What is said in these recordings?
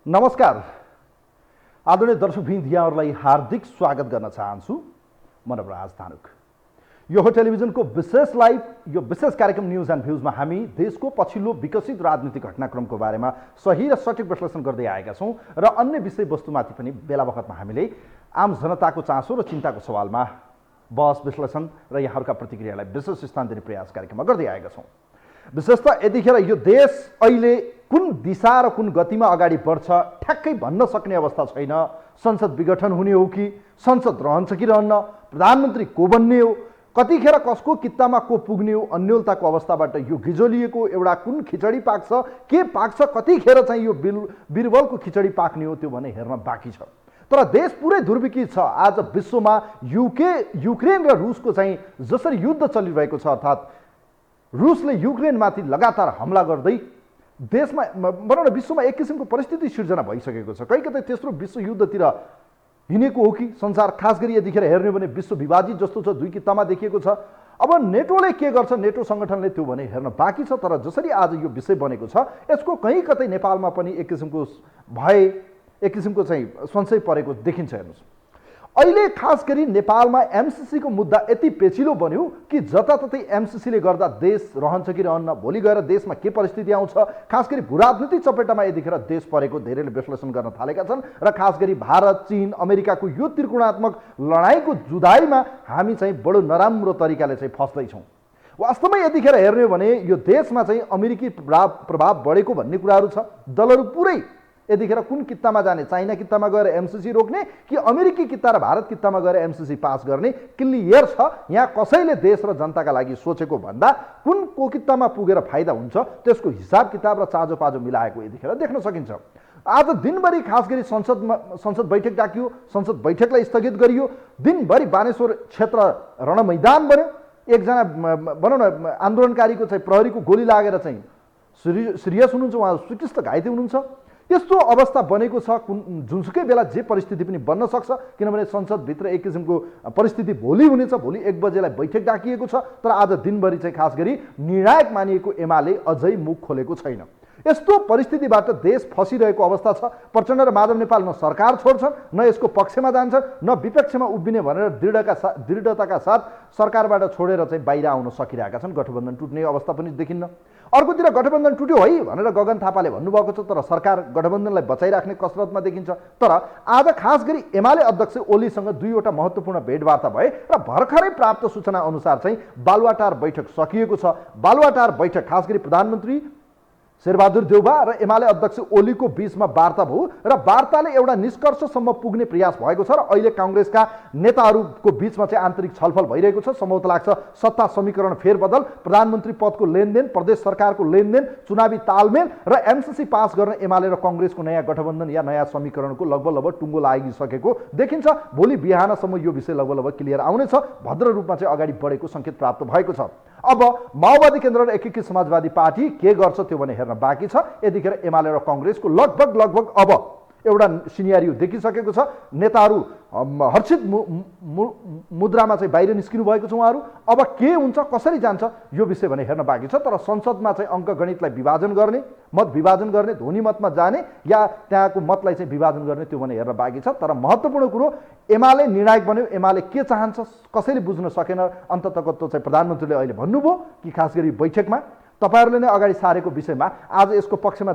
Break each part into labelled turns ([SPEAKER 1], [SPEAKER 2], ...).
[SPEAKER 1] नमस्कार आदरणीय दर्शकवृन्द, यहाँहरूलाई हार्दिक स्वागत गर्न चाहन्छु। म नवराज धानुक। यो टेलिभिजनको विशेष लाइभ, यो विशेष कार्यक्रम न्युज एन्ड भ्युजमा हामी देशको पछिल्लो विकसित राजनीतिक घटनाक्रमको बारेमा सही र सटिक विश्लेषण गर्दै आएका छौँ र अन्य विषयवस्तुमाथि पनि बेला बखतमा हामीले आम जनताको चासो र चिन्ताको सवालमा बहस विश्लेषण र यहाँहरूका प्रतिक्रियालाई विशेष स्थान दिने प्रयास कार्यक्रममा गर्दै आएका छौँ। विशेषतः यतिखेर यो देश अहिले कुन दिशा र कुन गतिमा अगाडि बढ्छ ठ्याक्कै भन्न सक्ने अवस्था छैन। संसद विघटन हुने हो कि संसद रहन्छ कि रहन्न, प्रधानमन्त्री को बन्ने हो, कतिखेर कसको कित्तामा को पुग्ने हो, अन्योलताको अवस्थाबाट यो गिजोलिएको एउटा कुन खिचडी पाक्छ, के पाक्छ, कतिखेर चाहिँ यो बिरबलको खिचडी पाक्ने हो, त्यो भने हेर्न बाँकी छ। तर देश पुरै दुर्विकी छ। आज विश्वमा युक्रेन र रुसको चाहिँ जसरी युद्ध चलिरहेको छ, अर्थात् रुसले युक्रेनमाथि लगातार हमला गर्दै देशमा भनौँ न विश्वमा एक किसिमको परिस्थिति सिर्जना भइसकेको छ। कहीँ कतै तेस्रो विश्वयुद्धतिर हिँडेको हो कि संसार, खास गरी यतिखेर हेर्ने भने विश्व विभाजित जस्तो छ, दुई कित्तामा देखिएको छ। अब नेटोले के गर्छ, नेटो सङ्गठनले, त्यो भने हेर्न बाँकी छ। तर जसरी आज यो विषय बनेको छ, यसको कहीँ कतै नेपालमा पनि एक किसिमको एक किसिमको चाहिँ संशय परेको देखिन्छ। हेर्नुहोस्, अहिले खास गरी नेपालमा एमसीसीको मुद्दा यति पेचिलो बन्यो कि जताततै एमसीसीले गर्दा देश रहन्छ कि रहन्न, भोलि गएर देशमा के परिस्थिति आउँछ, खास गरी भूराजनीतिक चपेटामा यतिखेर देश परेको धेरैले विश्लेषण गर्न थालेका छन्। र खास गरी भारत, चीन, अमेरिकाको यो त्रिकोणात्मक लडाइँको जुधाइमा हामी चाहिँ बडो नराम्रो तरिकाले चाहिँ फस्दैछौँ। वास्तवमा यतिखेर हेर्ने हो भने यो देशमा चाहिँ अमेरिकी प्रभाव बढेको भन्ने कुराहरू छ। दलहरू पुरै यतिखेर कुन कित्तामा जाने, चाइना कित्तामा गएर एमसीसी रोक्ने कि अमेरिकी कित्ता र भारत कित्तामा गएर एमसीसी पास गर्ने, क्लियर छ। यहाँ कसैले देश र जनताका लागि सोचेको भन्दा कुन को कित्तामा पुगेर फाइदा हुन्छ त्यसको हिसाब किताब र चाँजो पाजो मिलाएको यतिखेर देख्न सकिन्छ। आज दिनभरि खास गरी संसद बैठक डाकियो, संसद बैठकलाई स्थगित गरियो। दिनभरि बानेश्वर क्षेत्र रणमैदान बन्यो। एकजना भनौँ न आन्दोलनकारीको चाहिँ प्रहरीको गोली लागेर चाहिँ सिरियस हुनुहुन्छ, उहाँ सुकिस्त घाइते हुनुहुन्छ। यस्तो अवस्था बनेको छ। जुनसुकै बेला जे परिस्थिति पनि बन्न सक्छ, किनभने संसदभित्र एक किसिमको परिस्थिति भोलि हुनेछ। भोलि 1 बजेलाई बैठक डाकिएको छ। तर आज दिनभरि चाहिँ खास गरी निर्णायक मानिएको एमाले अझै मुख खोलेको छैन। यस्तो परिस्थितिबाट देश फसिरहेको अवस्था छ। प्रचण्ड र माधव नेपाल न सरकार छोड्छन्, न यसको पक्षमा जान्छन्, न विपक्षमा उभिने भनेर दृढताका साथ सरकारबाट छोडेर चाहिँ बाहिर आउन सकिरहेका छन्। गठबन्धन टुट्ने अवस्था पनि देखिन्न। अर्कोतिर गठबन्धन टुट्यो है भनेर गगन थापाले भन्नुभएको छ, तर सरकार गठबन्धनलाई बचाइराख्ने कसरतमा देखिन्छ। तर आज खास गरी एमाले अध्यक्ष ओलीसँग 2वटा महत्त्वपूर्ण भेटवार्ता भए र भर्खरै प्राप्त सूचना अनुसार चाहिँ बालुवाटार बैठक सकिएको छ। बालुवाटार बैठक खास गरी प्रधानमन्त्री शेरबहादुर देउवा र एमाले अध्यक्ष ओलीको बीचमा वार्ता भयो र वार्ताले एउटा निष्कर्षसम्म पुग्ने प्रयास भएको छ। र अहिले काङ्ग्रेसका नेताहरूको बीचमा चाहिँ आन्तरिक छलफल भइरहेको छ। सम्भवतः लाग्छ सत्ता समीकरण फेरबदल, प्रधानमन्त्री पदको लेनदेन, प्रदेश सरकारको लेनदेन, चुनावी तालमेल र एमसीसी पास गर्न एमाले र कङ्ग्रेसको नयाँ गठबन्धन या नयाँ समीकरणको लगभग टुङ्गो लागिसकेको देखिन्छ। भोलि बिहानसम्म यो विषय लगभग क्लियर आउनेछ। भद्र रूपमा चाहिँ अगाडि बढेको सङ्केत प्राप्त भएको छ। अब माओवादी केन्द्र र एकीकृत समाजवादी पार्टी के गर्छ त्यो भने हेर्न बाँकी छ। यतिखेर एमाले र कङ्ग्रेसको लगभग अब एउटा सिनेरियो देखिसकेको छ। नेताहरू हर्षित मुद्रामा चाहिँ बाहिर निस्किनु भएको छ उहाँहरू। अब के हुन्छ, कसरी जान्छ यो विषय भने हेर्न बाँकी छ। तर संसदमा चाहिँ अङ्कगणितलाई विभाजन गर्ने, मत विभाजन गर्ने, ध्वनि मतमा जाने या त्यहाँको मतलाई चाहिँ विभाजन गर्ने, त्यो भने हेर्न बाँकी छ। तर महत्त्वपूर्ण कुरो, एमाले निर्णायक बन्यो। एमाले के चाहन्छ कसैले बुझ्न सकेन। अन्ततः चाहिँ प्रधानमन्त्रीले अहिले भन्नुभयो कि खास गरी बैठकमा तपाईहरूले नै अगाडि सारेको विषयमा आज यसको पक्षमा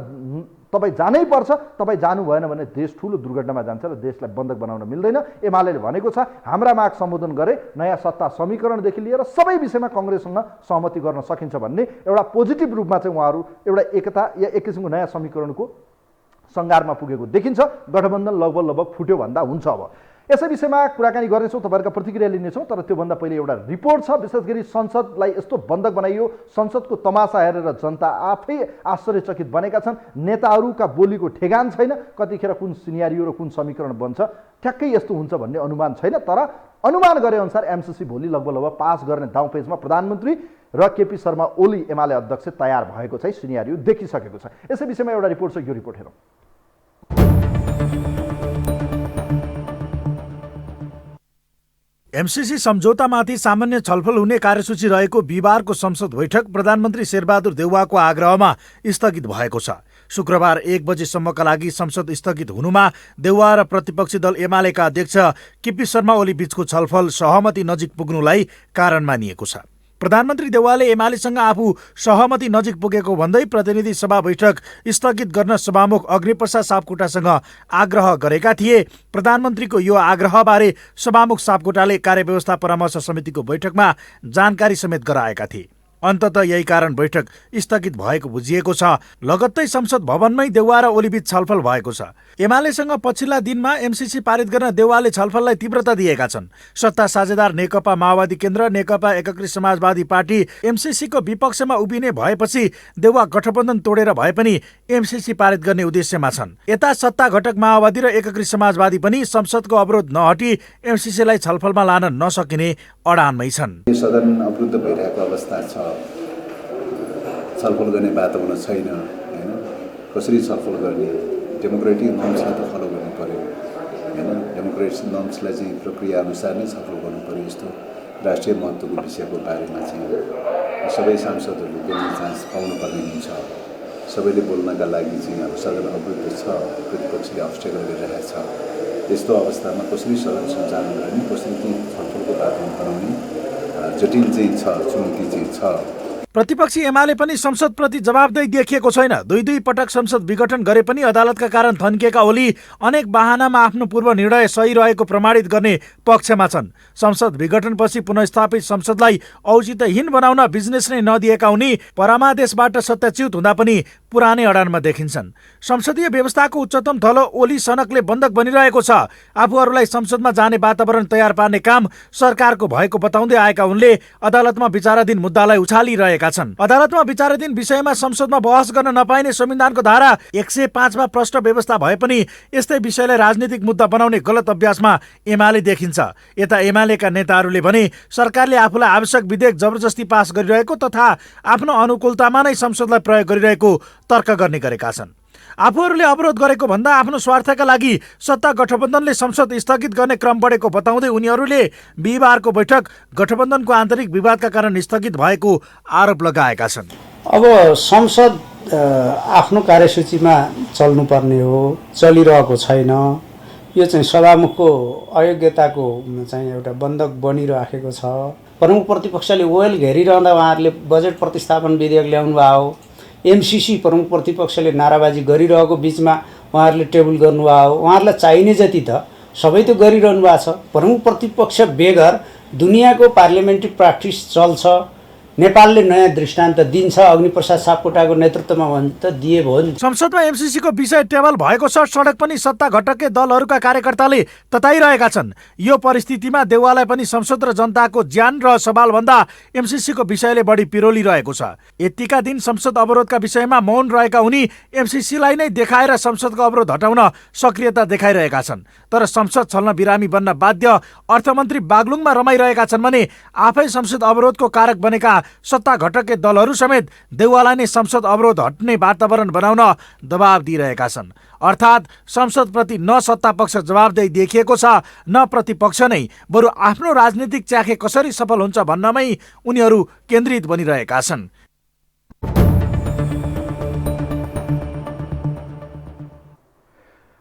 [SPEAKER 1] तपाईँ जानै पर्छ। तपाईँ जानु भएन भने देश ठुलो दुर्घटनामा जान्छ र देशलाई बन्धक बनाउन मिल्दैन। एमाले भनेको छ हाम्रा माग सम्बोधन गरे नयाँ सत्ता समीकरणदेखि लिएर सबै विषयमा कङ्ग्रेससँग सहमति गर्न सकिन्छ भन्ने एउटा पोजिटिभ रूपमा चाहिँ उहाँहरू एउटा एकता या एक किसिमको नयाँ समीकरणको सङ्घारमा पुगेको देखिन्छ। गठबन्धन लगभग फुट्यो भन्दा हुन्छ। अब यसै विषयमा कुराकानी गर्नेछौँ, तपाईँहरूका प्रतिक्रिया लिनेछौँ। तर त्योभन्दा पहिले एउटा रिपोर्ट छ। विशेष गरी संसदलाई यस्तो बन्धक बनाइयो, संसदको तमासा हेरेर जनता आफै आश्चर्यचकित बनेका छन्। नेताहरूका बोलीको ठेगान छैन। कतिखेर कुन सिनेरियो र कुन समीकरण बन्छ ठ्याक्कै यस्तो हुन्छ भन्ने अनुमान छैन। तर अनुमान गरे अनुसार एमसीसी भोलि लगभग पास गर्ने दाउपेचमा प्रधानमन्त्री र केपी शर्मा ओली एमाले अध्यक्ष तयार भएको चाहिँ सिनेरियो देखिसकेको छ। यसै विषयमा एउटा रिपोर्ट छ, यो रिपोर्ट हेरौँ।
[SPEAKER 2] एमसीसी सम्झौतामाथि सामान्य छलफल हुने कार्यसूची रहेको बिहिबारको संसद बैठक प्रधानमन्त्री शेरबहादुर देउवाको आग्रहमा स्थगित भएको छ। शुक्रबार 1 बजेसम्मका लागि संसद स्थगित हुनुमा देउवा र प्रतिपक्षी दल एमालेका अध्यक्ष केपी शर्मा ओली बीचको छलफल सहमति नजिक पुग्नुलाई कारण मानिएको छ। प्रधानमन्त्री देउवाले एमालेसँग आफू सहमति नजिक पुगेको भन्दै प्रतिनिधि सभा बैठक स्थगित गर्न सभामुख अग्निप्रसाद सापकोटासँग आग्रह गरेका थिए। प्रधानमन्त्रीको यो आग्रहबारे सभामुख सापकोटाले कार्यव्यवस्था परामर्श समितिको बैठकमा जानकारी समेत गराएका थिए। अन्ततः यही कारण बैठक स्थगित भएको बुझिएको छ। लगत्तै संसद भवनमै देउवा र ओलीबीच छलफल भएको छ। एमालेसँग पछिल्ला दिनमा एमसीसी पारित गर्न देउवाले छलफललाई तीव्रता दिएका छन्। सत्ता साझेदार नेकपा माओवादी केन्द्र, नेकपा एकीकृत समाजवादी पार्टी एमसीसीको विपक्षमा उभिने भएपछि देउवा गठबन्धन तोडेर भए पनि एमसीसी पारित गर्ने उद्देश्यमा छन्। यता सत्ता घटक माओवादी र एकीकृत समाजवादी पनि संसदको अवरोध नहटी एमसीसीलाई छलफलमा लान नसकिने अडानमै छन्।
[SPEAKER 3] सदन अवरुद्ध भइरहेको अवस्था छ, छलफल गर्ने वातावरण छैन हैन। कसरी छलफल गर्ने? डेमोक्रेटिक नर्म्सलाई त फलो गर्नु पर्यो हैन। डेमोक्रेटिक नर्म्सलाई चाहिँ प्रक्रिया अनुसार नै छलफल गर्नु पर्यो। यस्तो राष्ट्रिय महत्त्वको विषयको बारेमा चाहिँ सबै सांसदहरूले बोल्ने चान्स पाउनुपर्ने हुन्छ। सबैले बोल्नका लागि चाहिँ अब सदन अवरुद्ध छ, प्रतिपक्षले अब्स्ट्रक्ट गरिरहेको छ। यस्तो अवस्थामा कसरी सदन सञ्चालन गर्ने, कसरी चाहिँ छलफलको वातावरण बनाउने जटिल चाहिँ छ, चुनौती चाहिँ छ।
[SPEAKER 2] प्रतिपक्षी एमाले पनि संसदप्रति जवाबदेही देखिएको छैन। दुई पटक संसद विघटन गरे पनि अदालतका कारण थन्किएका ओली अनेक बहानामा आफ्नो पूर्व निर्णय सही रहेको प्रमाणित गर्ने पक्षमा छन्। संसद विघटनपछि पुनर्स्थापित संसदलाई औचित्यहीन बनाउन बिजनेस नै नदिएका उनी परमादेशबाट सत्याच्युत हुँदा पनि पुरानै अडानमा देखिन्छन्। संसदीय व्यवस्थाको उच्चतम थलो ओली सनकले बन्धक बनिरहेको छ। आफूहरूलाई संसदमा जाने वातावरण तयार पार्ने काम सरकारको भएको बताउँदै आएका उनले अदालतमा विचाराधीन मुद्दालाई उछालिरहेका छन्। अदालतमा विचाराधीन विषयमा संसदमा बहस गर्न नपाइने संविधानको धारा 105 मा प्रष्ट व्यवस्था भए पनि यस्तै विषयलाई राजनीतिक मुद्दा बनाउने गलत अभ्यासमा एमाले देखिन्छ। यता एमालेका नेताहरूले भने सरकारले आफूलाई आवश्यक विधेयक जबरजस्ती पास गरिरहेको तथा आफ्नो अनुकूलतामा नै संसदलाई प्रयोग गरिरहेको तर्क गर्ने गरेका छन्। आफूहरूले अवरोध गरेको भन्दा आफ्नो स्वार्थका लागि सत्ता गठबन्धनले संसद स्थगित गर्ने क्रम बढेको बताउँदै उनीहरूले बिहिबारको बैठक गठबन्धनको आन्तरिक विवादका कारण स्थगित भएको आरोप लगाएका छन्।
[SPEAKER 4] अब संसद आफ्नो कार्यसूचीमा चल्नुपर्ने हो, चलिरहेको छैन। यो चाहिँ सभामुखको अयोग्यताको चाहिँ एउटा बन्धक बनिराखेको छ। प्रमुख प्रतिपक्षले ओएल घेरिरहँदा उहाँहरूले बजेट प्रतिस्थापन विधेयक ल्याउनु भयो। एमसीसी प्रमुख प्रतिपक्षले नाराबाजी गरिरहेको बिचमा उहाँहरूले टेबल गर्नुभयो। उहाँहरूलाई चाहिने जति त सबै त गरिरहनु भएको छ। प्रमुख प्रतिपक्ष बेगर दुनियाँको पार्लियामेन्ट्री प्र्याक्टिस चल्छ। नेपालले नयाँ दृष्टान्त दिन्छ। अग्निप्रसाद सापकोटाको नेतृत्वमा भने त दिए भयो नि।
[SPEAKER 2] संसदमा एमसीसीको विषय टेबल भएको छ। सडक पनि सत्ता घटककै दलहरूका कार्यकर्ताले तताइरहेका छन्। यो परिस्थितिमा देउवालाई पनि संसद र जनताको ज्यान र सवालभन्दा एमसीसीको विषयले बढी पिरोलिरहेको छ। यतिका दिन संसद अवरोधका विषयमा मौन रहेका उनी एमसीसीलाई नै देखाएर संसदको अवरोध हटाउन सक्रियता देखाइरहेका छन्। तर संसद छल्न बिरामी बन्न बाध्य अर्थमन्त्री बागलुङमा रमाइरहेका छन् भने आफै संसद अवरोधको कारक बनेका सत्ता घटककै दलहरू समेत देउवालाई नै संसद अवरोध हट्ने वातावरण बनाउन दबाब दिइरहेका छन्। अर्थात् संसदप्रति न सत्तापक्ष जवाबदेही देखिएको छ न प्रतिपक्ष नै, बरु आफ्नो राजनीतिक च्याखे कसरी सफल हुन्छ भन्नमै उनीहरू केन्द्रित बनिरहेका छन्।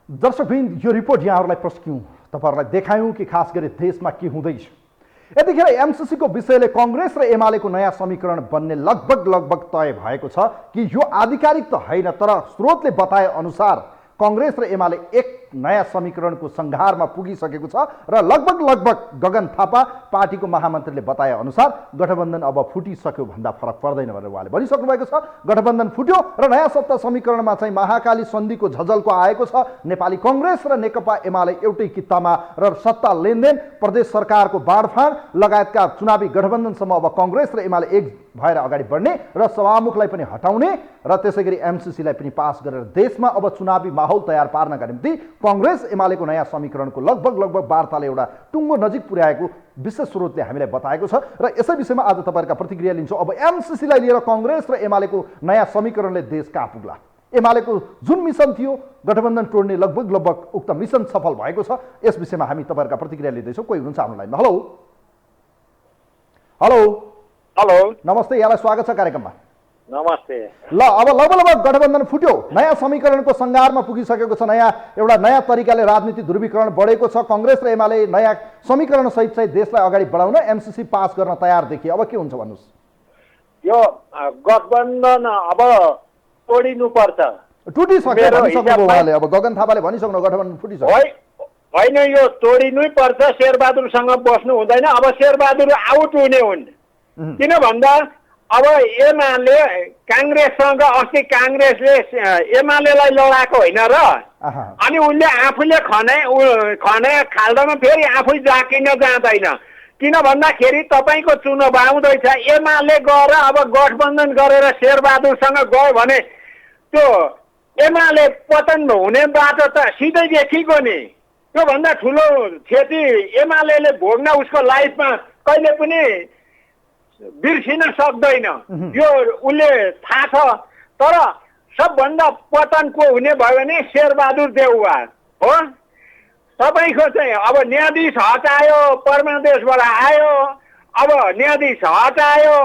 [SPEAKER 1] दर्शकवृन्द, यो रिपोर्ट यहाँहरूलाई प्रस्तुत तपाईँहरूलाई देखायौँ कि खास गरी देशमा के हुँदैछ। यतिखेर एमसीसीको विषयले कांग्रेस र एमालेको नयाँ समीकरण बन्ने लगभग तय भएको छ कि यो आधिकारिक त होइन, तर स्रोतले बताए अनुसार कांग्रेस र एमाले एक नयाँ समीकरणको संघारमा पुगिसकेको छ र लगभग गगन थापा पार्टीको महामन्त्रीले बताए अनुसार गठबन्धन अब फुटिसक्यो भन्दा फरक पर्दैन भनेर उहाँले भनिसक्नु भएको छ। गठबन्धन फुट्यो र नयाँ सत्ता समीकरणमा चाहिँ महाकाली सन्धिको झझल्को आएको छ। नेपाली कांग्रेस र नेकपा एमाले एउटै कित्तामा र सत्ता लेनदेन, प्रदेश सरकारको बाँडफाँड लगायतका चुनावी गठबन्धनसम्म अब कांग्रेस र एमाले एक भएर अगाडि बढ्ने र सभामुखलाई पनि हटाउने र त्यसैगरी एमसीसीलाई पनि पास गरेर देशमा अब चुनावी माहौल तयार पार्नका निम्ति कांग्रेस एमालेको नयाँ समीकरणको लगभग वार्ताले एउटा टुङ्गो नजिक पुर्याएको विशेष स्रोतले हामीलाई बताएको छ। र यसै विषयमा आज तपाईँहरूका प्रतिक्रिया लिन्छौँ। अब एमसीसीलाई लिएर कांग्रेस र एमालेको नयाँ समीकरणले देश कहाँ पुग्ला? एमालेको जुन मिसन थियो गठबन्धन तोड्ने, लगभग उक्त मिसन सफल भएको छ। यस विषयमा हामी तपाईँहरूका प्रतिक्रिया लिँदैछौँ। कोही हुनुहुन्छ हाम्रो लाइनमा? हेलो,
[SPEAKER 5] हेलो,
[SPEAKER 1] नमस्ते, यहाँलाई स्वागत छ कार्यक्रममा।
[SPEAKER 5] नमस्ते।
[SPEAKER 1] ल अब लगभग गठबन्धन फुट्यो, नयाँ समीकरणको सङ्घारमा पुगिसकेको छ, एउटा नयाँ तरिकाले राजनीति ध्रुवीकरण बढेको छ, कङ्ग्रेस र एमाले नयाँ समीकरण सहित चाहिँ देशलाई अगाडि बढाउन एमसीसी पास गर्न तयार देखिए। अब के हुन्छ भन्नुहोस्?
[SPEAKER 5] यो गठबन्धन अब तोडिनुपर्छ।
[SPEAKER 1] टुटिसक्यो भनिसक्नुभयो उहाँले, अब गगन थापाले भनिसक्नु गठबन्धन फुटिसक्यो।
[SPEAKER 5] होइन, यो तोडिनै पर्छ। शेरबहादुरसँग बस्नु हुँदैन। अब शेरबहादुर आउट हुने हुन्। किन भन्दा अब एमाले काङ्ग्रेससँग अस्ति काङ्ग्रेसले एमालेलाई लडाएको होइन र, अनि उनले आफूले खने खाल्डोमा फेरि आफै जाकिन जाँदैन। किन भन्दाखेरि तपाईँको चुनाव आउँदैछ, एमाले गएर अब गठबन्धन गरेर शेरबहादुरसँग गयो भने त्यो एमाले पतन हुने बाटो त सिधै देखिएको नि। त्योभन्दा ठुलो क्षति एमाले भोग्न उसको लाइफमा कहिले पनि बिर्सिन सक्दैन, यो उसले थाहा छ। तर सबभन्दा पतन को हुने भयो भने शेरबहादुर देउवा हो। तपाईँको चाहिँ अब न्यायाधीश हटायो, परमादेशबाट आयो, अब न्यायाधीश हटायो,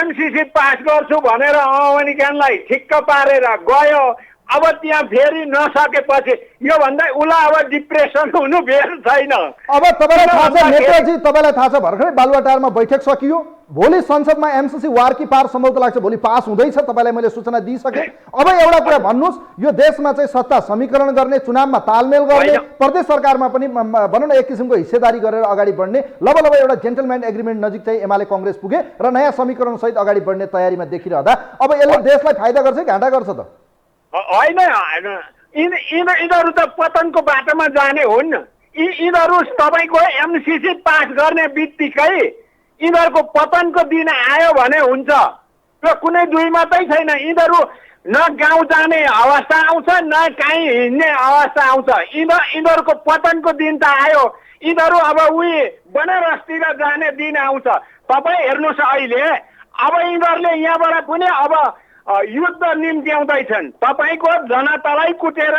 [SPEAKER 5] एमसीसी पास गर्छु भनेर अमेरिकनलाई ठिक्क पारेर गयो। अब त्यहाँ फेरि नसकेपछि यो भन्दा उसलाई अब डिप्रेसन हुनु बेर छैन।
[SPEAKER 1] अब तपाईँलाई थाहा छ नेताजी, तपाईँलाई थाहा छ भर्खरै बालुवाटारमा बैठक सकियो, भोलि संसदमा एमसीसी वार की पार सम्भवतः लाग्छ भोलि पास हुँदैछ। तपाईँलाई मैले सूचना दिइसकेँ। अब एउटा कुरा भन्नुहोस्, यो देशमा चाहिँ सत्ता समीकरण गर्ने, चुनावमा तालमेल गर्ने, प्रदेश सरकारमा पनि भनौँ न एक किसिमको हिस्सेदारी गरेर अगाडि बढ्ने, लब एउटा जेन्टलम्यान एग्रिमेन्ट नजिक चाहिँ एमाले कङ्ग्रेस पुगे र नयाँ समीकरण सहित अगाडि बढ्ने तयारीमा देखिरहँदा अब यसले देशलाई फाइदा गर्छ कि घाटा गर्छ त?
[SPEAKER 5] होइन, यिनीहरू त पतनको बाटोमा जाने हुन्। यिनीहरू तपाईँको एमसीसी पास गर्ने बित्तिकै यिनीहरूको पतनको दिन आयो भने हुन्छ। त्यो कुनै दुई मात्रै छैन। यिनीहरू न गाउँ जाने अवस्था आउँछ, न काहीँ हिँड्ने अवस्था आउँछ। यिनीहरूको पतनको दिन त आयो। यिनीहरू अब उही बनारसतिर जाने दिन आउँछ। तपाईँ हेर्नुहोस् अहिले अब यिनीहरूले यहाँबाट पनि अब युद्ध निम्त्याउँदैछन्। तपाईँको जनतालाई कुटेर,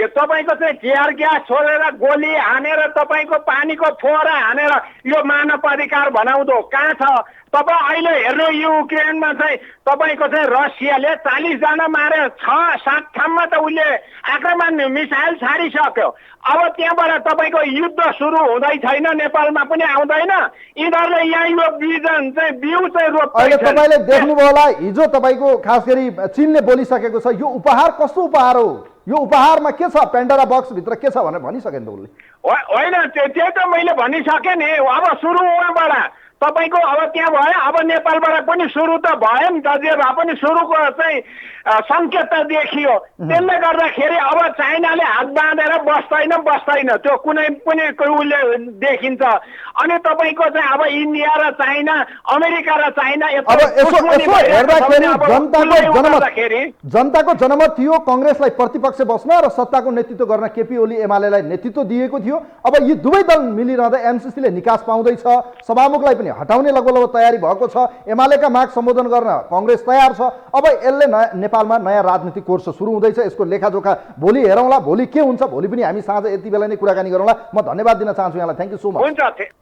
[SPEAKER 5] तपाईँको चाहिँ टियर ग्यास छोडेर, गोली हानेर, तपाईँको पानीको फोहरा हानेर यो मानव अधिकार बनाउँदो कहाँ छ? तपाईँ अहिले हेर्नु युक्रेनमा चाहिँ तपाईँको चाहिँ रसियाले 40 जना मारे 6-7 ठाउँमा त उसले आक्रमण मिसाइल छाडिसक्यो। अब त्यहाँबाट तपाईँको युद्ध सुरु हुँदै छैन, नेपालमा पनि आउँदैन। यिनीहरूले यहाँ यो बिजन चाहिँ बिउ चाहिँ रोप्छ।
[SPEAKER 1] अहिले तपाईँले देख्नुभयो होला, हिजो तपाईँको खास गरी चीनले बोलिसकेको छ। यो उपहार कस्तो उपहार हो? यो उपहारमा के छ? पेन्डोरा बक्सभित्र के छ भनेर भनिसके नि त उसले।
[SPEAKER 5] होइन, त्यही त मैले भनिसकेँ नि। अब सुरु उहाँबाट तपाईँको अब त्यहाँ भयो। अब नेपालबाट पनि सुरु त भयो नि त, जे भए पनि सुरुको चाहिँ सङ्केत त देखियो। त्यसले गर्दाखेरि अब चाइनाले हात बाँधेर बस्दैन, त्यो कुनै पनि उसले देखिन्छ। अनि तपाईँको चाहिँ अब इन्डिया र चाइना, अमेरिका र चाइना
[SPEAKER 1] जनताको जनमत थियो कङ्ग्रेसलाई प्रतिपक्ष बस्न र सत्ताको नेतृत्व गर्न केपी ओली एमालेलाई नेतृत्व दिएको थियो। अब यी दुवै दल मिलिरहँदा एमसीसीले निकास पाउँदैछ, सभामुखलाई पनि हटाउने लगभग तयारी भएको छ, एमालेका माग सम्बोधन गर्न कङ्ग्रेस तयार छ। अब यसले नेपालमा नयाँ राजनीतिक कोर्स सुरु हुँदैछ। यसको लेखाजोखा भोलि हेरौँला, भोलि के हुन्छ भोलि पनि हामी साँझ यति बेला नै कुराकानी गरौँला। म धन्यवाद दिन चाहन्छु यहाँलाई। Thank you so much.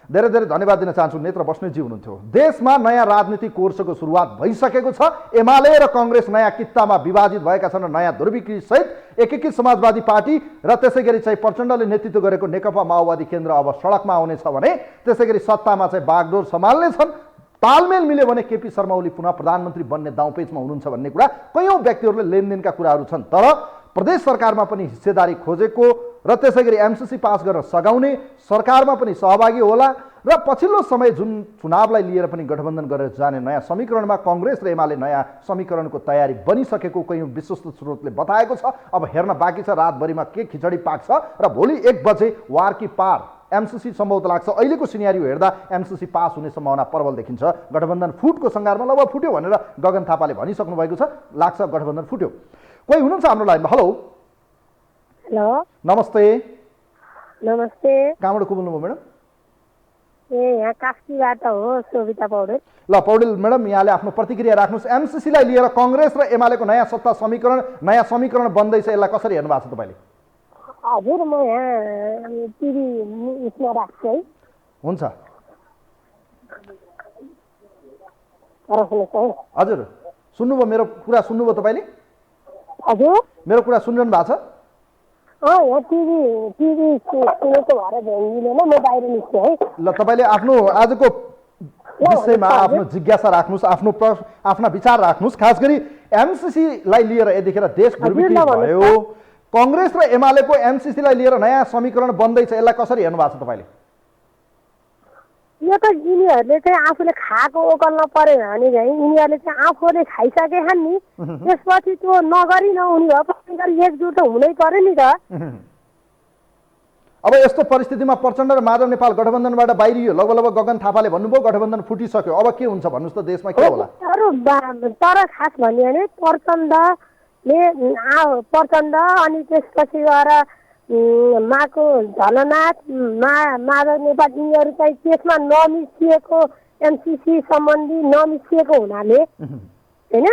[SPEAKER 1] धेरै धेरै धन्यवाद दिन चाहन्छु। नेत्र बस्नेतजी हुनुहुन्थ्यो। देशमा नयाँ राजनीतिक कोर्सको सुरुवात भइसकेको छ। एमाले र कङ्ग्रेस नयाँ कित्तामा विभाजित भएका छन् र नयाँ ध्रुवीकृत सहित एकीकृत समाजवादी पार्टी र त्यसै गरी चाहिँ प्रचण्डले नेतृत्व गरेको नेकपा माओवादी केन्द्र अब सडकमा आउनेछ भने त्यसै गरी सत्तामा चाहिँ बागडोर सम्हाल्ने छन्। तालमेल मिल्यो भने केपी शर्मा ओली पुनः प्रधानमन्त्री बन्ने दाउपेचमा हुनुहुन्छ भन्ने कुरा कयौँ व्यक्तिहरूले लेनदेनका कुराहरू छन्। तर प्रदेश सरकारमा पनि हिस्सेदारी खोजेको र त्यसै गरी एमसीसी पास गर्न सघाउने, सरकारमा पनि सहभागी होला र पछिल्लो समय जुन चुनावलाई लिएर पनि गठबन्धन गरेर जाने नयाँ समीकरणमा कङ्ग्रेस र एमाले नयाँ समीकरणको तयारी बनिसकेको कयौँ विश्वस्त स्रोतले बताएको छ। अब हेर्न बाँकी छ रातभरिमा के खिचडी पाक्छ र भोलि 1 बजे वार की पार एमसीसी सम्भवतः लाग्छ। अहिलेको सिनेरियो हेर्दा एमसीसी पास हुने सम्भावना प्रबल देखिन्छ। गठबन्धन फुटको सङ्घारमा लगभग फुट्यो भनेर गगन थापाले भनिसक्नु भएको छ। लाग्छ गठबन्धन फुट्यो। कोही हुनुहुन्छ हाम्रो लाइनमा? हेलो
[SPEAKER 6] हेलो,
[SPEAKER 1] नमस्ते।
[SPEAKER 6] नमस्ते।
[SPEAKER 1] कहाँबाट को बोल्नुभयो म्याडम?
[SPEAKER 6] यहाँ कास्कीबाट हो, सोभिता पौडेल।
[SPEAKER 1] ल पौडेल म्याडम, यहाँले आफ्नो प्रतिक्रिया राख्नुहोस्। एमसीसीलाई लिएर कङ्ग्रेस र एमालेको नयाँ सत्ता नयाँ समीकरण बन्दैछ, यसलाई कसरी हेर्नु भएको छ तपाईँले?
[SPEAKER 6] हजुर, म यहाँ टिभी उसमा राख्छु है।
[SPEAKER 1] हुन्छ
[SPEAKER 6] हजुर,
[SPEAKER 1] सुन्नुभयो मेरो कुरा? सुन्नुभयो तपाईँले?
[SPEAKER 6] हजुर
[SPEAKER 1] मेरो कुरा सुनिरहनु भएको छ?
[SPEAKER 6] यहाँ टिभी सुनेको भएर मिलेन, म बाहिर निस्केँ है।
[SPEAKER 1] ल तपाईँले आफ्नो आजको विषयमा आफ्नो जिज्ञासा राख्नुहोस्, आफ्ना विचार राख्नुहोस्। खास गरी एमसीसीलाई लिएर यतिखेर देश दुर्भिक्ष भयो, कांग्रेस र एमालेको एमसीसीलाई लिएर नयाँ समीकरण बन्दैछ, यसलाई कसरी हेर्नु भएको छ तपाईँले?
[SPEAKER 6] यो त यिनीहरूले चाहिँ आफूले खाएको ओकल्न परेन भने चाहिँ यिनीहरूले चाहिँ आफूले खाइसकेछन् नि, त्यसपछि त्यो नगरी नहुने भएपछि एकजुट हुनै पर्यो नि त।
[SPEAKER 1] अब यस्तो परिस्थितिमा प्रचण्ड र माधव नेपाल गठबन्धनबाट बाहिरियो, लगभग गगन थापाले भन्नुभयो गठबन्धन फुटिसक्यो, अब के हुन्छ भन्नुहोस् त, देशमा के होला?
[SPEAKER 6] तर खास भन्यो भने प्रचण्ड अनि त्यसपछि गएर माको झलनाथ माधव नेपाल यिनीहरू चाहिँ त्यसमा नमिसिएको, एमसीसी सम्बन्धी नमिसिएको हुनाले होइन,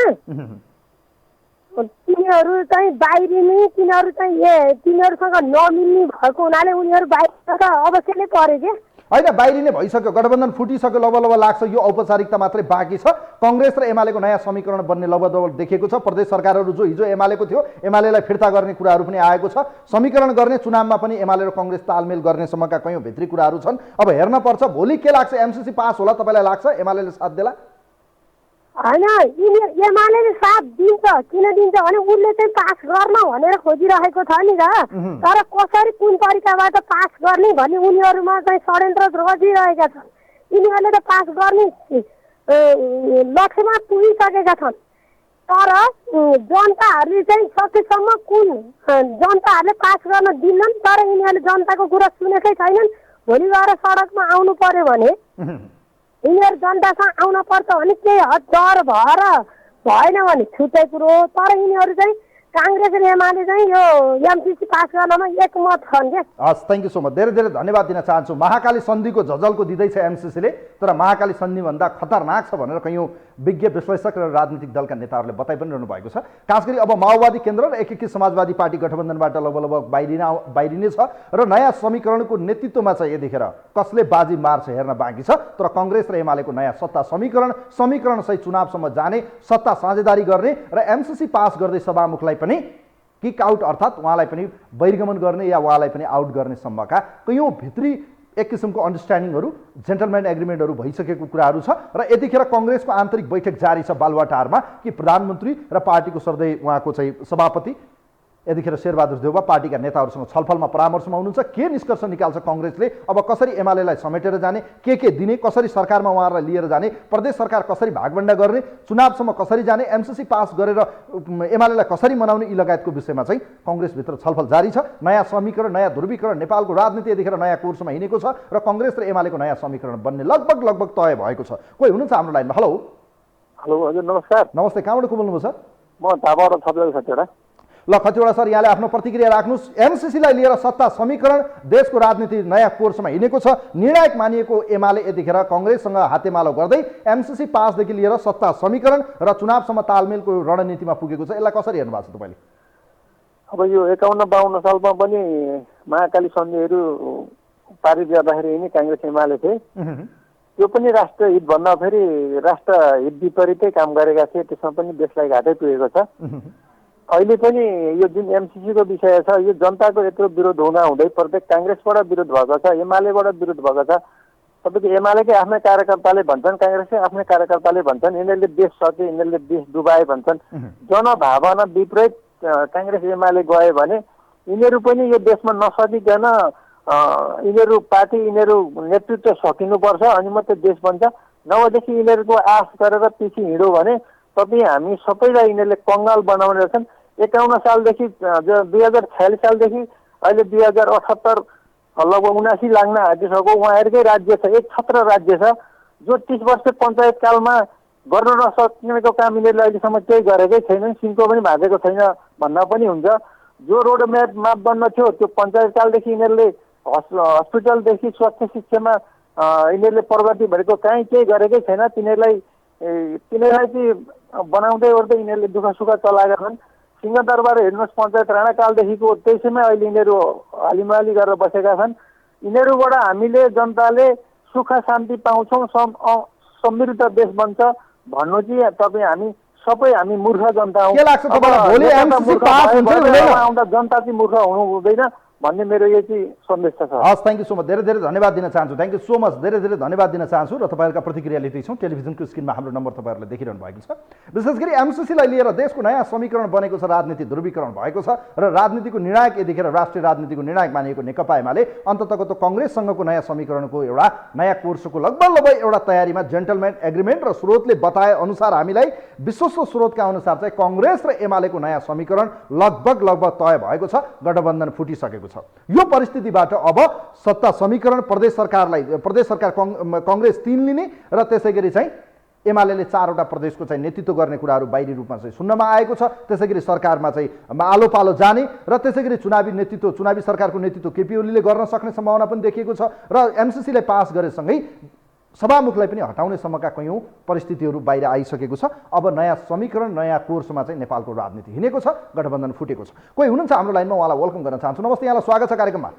[SPEAKER 6] तिनीहरू चाहिँ बाहिरिने, तिनीहरू चाहिँ तिनीहरूसँग नमिल्ने भएको हुनाले उनीहरू बाहिर त अवश्य नै पऱ्यो क्या।
[SPEAKER 1] होइन, बाहिरिने भइसक्यो, गठबन्धन फुटिसक्यो, लगभग लाग्छ, यो औपचारिकता मात्रै बाँकी छ। कांग्रेस र एमालेको नयाँ समीकरण बन्ने लगभग देखेको छ। प्रदेश सरकारहरू जो हिजो एमालेको थियो, एमालेलाई फिर्ता गर्ने कुराहरू पनि आएको छ। समीकरण गर्ने, चुनावमा पनि एमाले र कांग्रेस तालमेल गर्नेसम्मका कयौँ भित्री कुराहरू छन्। अब हेर्न पर्छ भोलि के लाग्छ, एमसीसी पास होला तपाईँलाई लाग्छ? एमालेले साथ देला?
[SPEAKER 6] होइन, एमाले साथ दिन्छ, किन दिन्छ भने उसले चाहिँ पास गर्न भनेर खोजिरहेको छ नि त। तर कसरी कुन तरिकाबाट पास गर्ने भन्ने उनीहरूमा चाहिँ षड्यन्त्र रचिरहेका छन्। यिनीहरूले त पास गर्ने लक्ष्यमा पुगिसकेका छन्, तर जनताहरूले चाहिँ सकेसम्म जनताहरूले पास गर्न दिन्नन्। तर यिनीहरूले जनताको कुरा सुनेकै छैनन्। भोलि गएर सडकमा आउनु पर्यो भने यिनीहरू जनतासँग आउन पर्छ भने केही डर भएर भएन भने छुट्टै कुरो। तर यिनीहरू चाहिँ कांग्रेस र एमाले चाहिँ यो एमसीसी पास गर्नमा एकमत छन् क्या।
[SPEAKER 1] हस्, थ्याङ्क यू सो मच, धेरै धेरै धन्यवाद दिन चाहन्छु। महाकाली सन्धिको झझल्को दिँदैछ एमसीसीले, तर महाकाली सन्धिभन्दा खतरनाक छ भनेर कयौँ विज्ञ विश्लेषक र राजनीतिक दलका नेताहरूले बताइ पनि रहनु भएको छ। खास गरी अब माओवादी केन्द्र र एकीकृत समाजवादी पार्टी गठबन्धनबाट लगभग बाहिरिने छ र नयाँ समीकरणको नेतृत्वमा चाहिँ यतिखेर कसले बाजी मार्छ हेर्न बाँकी छ। तर कांग्रेस र एमालेको नयाँ सत्ता समीकरण सहित चुनावसम्म जाने, सत्ता साझेदारी गर्ने र एमसीसी पास गर्दै सभामुखलाई पनि किक आउट अर्थात् उहाँलाई पनि बहिर्गमन गर्ने या उहाँलाई पनि आउट गर्ने सम्मका कयौँ भित्री एक किसिमको अन्डरस्ट्यान्डिङहरू, जेन्टलम्यान एग्रिमेन्टहरू भइसकेको कुराहरू छ। र यतिखेर कांग्रेसको आन्तरिक बैठक जारी छ बालुवाटारमा कि प्रधानमन्त्री र पार्टीको सर्दै उहाँको चाहिँ सभापति यतिखेर शेरबहादुर देउवा पार्टीका नेताहरूसँग छलफलमा परामर्शमा हुनुहुन्छ। के निष्कर्ष निकाल्छ कांग्रेसले, अब कसरी एमालेलाई समेटेर जाने, के दिने, कसरी सरकारमा उहाँहरूलाई लिएर जाने, प्रदेश सरकार कसरी भागभण्डा गर्ने, चुनावसम्म कसरी जाने, एमसीसी पास गरेर एमालेलाई कसरी मनाउने, यी लगायतको विषयमा चाहिँ कांग्रेसभित्र छलफल जारी छ। नयाँ समीकरण, नयाँ ध्रुवीकरण, नेपालको राजनीति यतिखेर नयाँ कोर्समा हिँडेको छ र कांग्रेस र एमालेको नयाँ समीकरण बन्ने लगभग तय भएको छ। कोही हुनुहुन्छ हाम्रो लाइनमा? हेलो
[SPEAKER 5] हेलो, हजुर नमस्कार।
[SPEAKER 1] नमस्ते, कहाँबाट को बोल्नुभयो सर?
[SPEAKER 5] म थापाबाट थप्दै सत्यडा।
[SPEAKER 1] ल खतिवडा सर, यहाँले आफ्नो प्रतिक्रिया राख्नुहोस्। एमसीसीलाई लिएर सत्ता समीकरण, देशको राजनीति नयाँ कोर्समा हिँडेको छ। निर्णायक मानिएको एमाले यतिखेर कांग्रेससँग हातेमालो गर्दै एमसीसी पासदेखि लिएर सत्ता समीकरण र चुनावसम्म तालमेलको रणनीतिमा पुगेको छ। यसलाई कसरी हेर्नु भएको छ तपाईँले?
[SPEAKER 5] अब यो 51-52 सालमा पनि महाकाली सन्धिहरू पारित गर्दाखेरि यिनी कांग्रेस एमाले थिए। त्यो पनि राष्ट्र हित भन्दा फेरि राष्ट्र हित विपरीतै काम गरेका थिए, त्यसमा पनि देशलाई घाटै पुगेको छ। अहिले पनि यो जुन एमसीसीको विषय छ, यो जनताको यत्रो विरोध हुँदै प्रत्येक कांग्रेसबाट विरोध भएको छ, एमालेबाट विरोध भएको छ। तपाईँको एमालेकै आफ्नै कार्यकर्ताले भन्छन्, कांग्रेसकै आफ्नै कार्यकर्ताले भन्छन् यिनीहरूले देश सके, यिनीहरूले देश डुबाए भन्छन्। जनभावना विपरीत कांग्रेस एमाले गयो भने यिनीहरू पनि यो देशमा नसकिकन यिनीहरू पार्टी, यिनीहरू नेतृत्व सकिनुपर्छ अनि मात्रै देश बन्छ। नभएदेखि यिनीहरूको आश गरेर पछि हिँड्यो भने तपाईँ हामी सबैलाई यिनीहरूले कङ्गाल बनाउने रहेछन्। 51 सालदेखि 2046 सालदेखि अहिले 2078 लगभग 79 लाग्न आँटिसक्यो। उहाँहरूकै राज्य छ, एक छत्र राज्य छ, जो 30 वर्ष पञ्चायत कालमा गर्न नसक्नेको काम यिनीहरूले अहिलेसम्म केही गरेकै छैनन्, सिङ्को पनि भाँचेको छैन भन्दा पनि हुन्छ। जो रोड म्याप बन्न थियो त्यो पञ्चायत कालदेखि यिनीहरूले हस्पिटलदेखि स्वास्थ्य शिक्षामा यिनीहरूले प्रगति भनेको कहीँ केही गरेकै छैन। तिनीहरूलाई चाहिँ बनाउँदै ओर्दै यिनीहरूले दुःख सुख चलाएका छन्। सिंहदरबार हेर्नुहोस्, पञ्चायत राणाकालदेखिको त्यसैमा अहिले यिनीहरू हालिमाली गरेर बसेका छन्। यिनीहरूबाट हामीले जनताले सुख शान्ति पाउँछौँ, समृद्ध देश बन्छ भन्नु चाहिँ तपाईँ हामी सबै हामी मूर्ख जनता हौँ।
[SPEAKER 1] के लाग्छ तपाईँलाई भोलि एमसीसी पास हुन्छ हुँदैन?
[SPEAKER 5] आउँदा जनता चाहिँ मूर्ख हुनु हुँदैन भन्ने मेरो यही चाहिँ सन्देश छ।
[SPEAKER 1] हस्, थ्याङ्क यू सो मच। धेरै धेरै धन्यवाद दिन चाहन्छु। Thank you so much. धेरै धेरै धन्यवाद दिन चाहन्छु र तपाईँहरूका प्रतिक्रिया लिँदैछौँ। टेलिभिजनको स्क्रिनमा हाम्रो नम्बर तपाईँहरूले देखिरहनु भएको छ। विशेष गरी एमसीसीलाई लिएर देशको नयाँ समीकरण बनेको छ, राजनीति ध्रुवीकरण भएको छ र राजनीतिको निर्णायक यतिखेर राष्ट्रिय राजनीतिको निर्णायक मानिएको नेकपा एमाले अन्ततको त कङ्ग्रेससँगको नयाँ समीकरणको एउटा नयाँ कोर्सको लगभग एउटा तयारीमा जेन्टलम्यान एग्रिमेन्ट र स्रोतले बताए अनुसार हामीलाई विश्वस्त स्रोतका अनुसार चाहिँ कङ्ग्रेस र एमालेको नयाँ समीकरण लगभग तय भएको छ, गठबन्धन फुटिसकेको छ। यो परिस्थितिबाट अब सत्ता समीकरण प्रदेश सरकार कङ्ग्रेस 3 लिने र त्यसै गरी चाहिँ एमाले 4वटा प्रदेशको चाहिँ नेतृत्व गर्ने कुराहरू बाहिरी रूपमा चाहिँ सुन्नमा आएको छ। त्यसै गरी सरकारमा चाहिँ आलो पालो जाने र त्यसै गरी चुनावी सरकारको नेतृत्व केपी ओलीले गर्न सक्ने सम्भावना पनि देखिएको छ र एमसीसीलाई पास गरेसँगै सभामुखलाई पनि हटाउने सम्मका कयौँ परिस्थितिहरू बाहिर आइसकेको छ। अब नयाँ समीकरण नयाँ कोर्समा चाहिँ नेपालको राजनीति हिँडेको छ, गठबन्धन फुटेको छ। कोही हुनुहुन्छ हाम्रो लाइनमा, उहाँलाई वेलकम गर्न चाहन्छु। नमस्ते, यहाँलाई स्वागत छ कार्यक्रममा।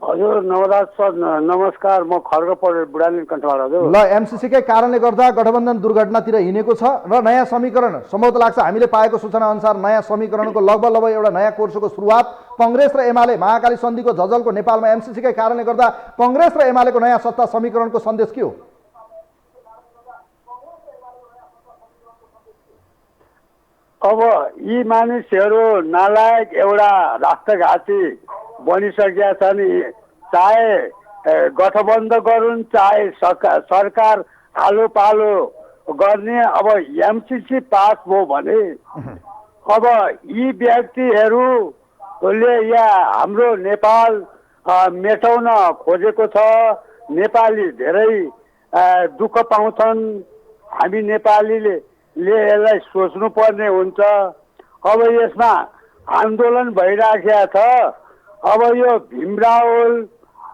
[SPEAKER 5] हजुर नवराज सर नमस्कार, म खड्ग परेर बुढानी कण्ठबाट। हजुर
[SPEAKER 1] ल, एमसीसीकै कारणले गर्दा गठबन्धन दुर्घटनातिर हिँडेको छ र नयाँ समीकरण सम्भवतः लाग्छ हामीले पाएको सूचना अनुसार नयाँ समीकरणको लगभग एउटा नयाँ कोर्सको सुरुवात कङ्ग्रेस र एमाले महाकाली सन्धिको झझलको नेपालमा एमसीसीकै कारणले गर्दा कङ्ग्रेस र एमालेको नयाँ सत्ता समीकरणको सन्देश के हो?
[SPEAKER 5] अब यी मानिसहरू नालायक एउटा राष्ट्रघाती बनिसकेका छन्। चाहे गठबन्धन गरून्, चाहे सरकार आलो पालो गर्ने। अब एमसीसी पास भयो भने अब यी व्यक्तिहरूले यहाँ हाम्रो नेपाल मेटाउन खोजेको छ। नेपाली धेरै दुःख पाउँछन्। हामी नेपालीले यसलाई सोच्नु पर्ने हुन्छ। अब यसमा आन्दोलन भइराखेको छ। अब यो भीमरावल,